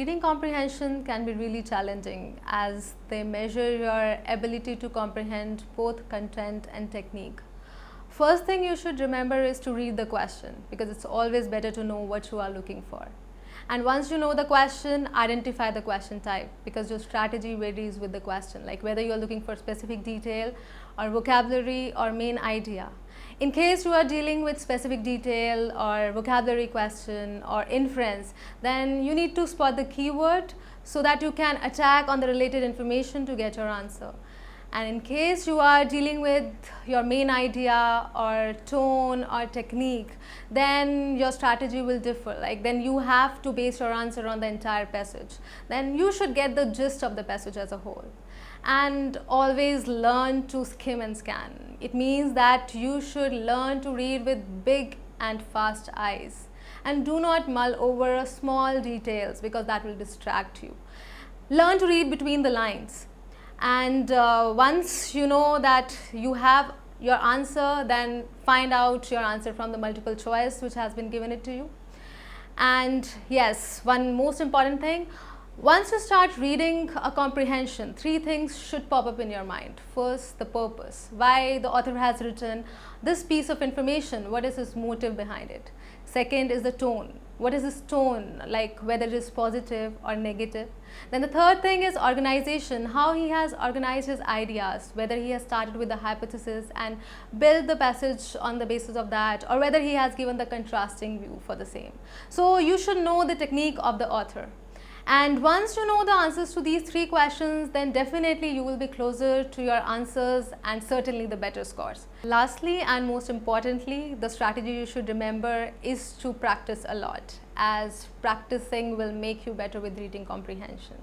reading comprehension can be really challenging as they measure your ability to comprehend both content and technique. First thing you should remember is to read the question, because it's always better to know what you are looking for. And once you know the question, identify the question type, because your strategy varies with the question, like whether you're looking for specific detail or vocabulary or main idea. In case you are dealing with specific detail or vocabulary question or inference, then you need to spot the keyword so that you can attack on the related information to get your answer. And in case you are dealing with your main idea or tone or technique, then your strategy will differ. Like then you have to base your answer on the entire passage. Then you should get the gist of the passage as a whole. And always learn to skim and scan. It means that you should learn to read with big and fast eyes. And do not mull over small details, because that will distract you. Learn to read between the lines. And once you know that you have your answer, then find out your answer from the multiple choice which has been given it to you. And yes, one most important thing, once you start reading a comprehension, three things should pop up in your mind. First, the purpose, why the author has written this piece of information, what is his motive behind it. Second is the tone. What is his tone, like whether it is positive or negative. Then the third thing is organization, how he has organized his ideas, whether he has started with the hypothesis and built the passage on the basis of that, or whether he has given the contrasting view for the same. So you should know the technique of the author. And once you know the answers to these three questions, then definitely you will be closer to your answers and certainly the better scores. Lastly and most importantly, the strategy you should remember is to practice a lot, as practicing will make you better with reading comprehension.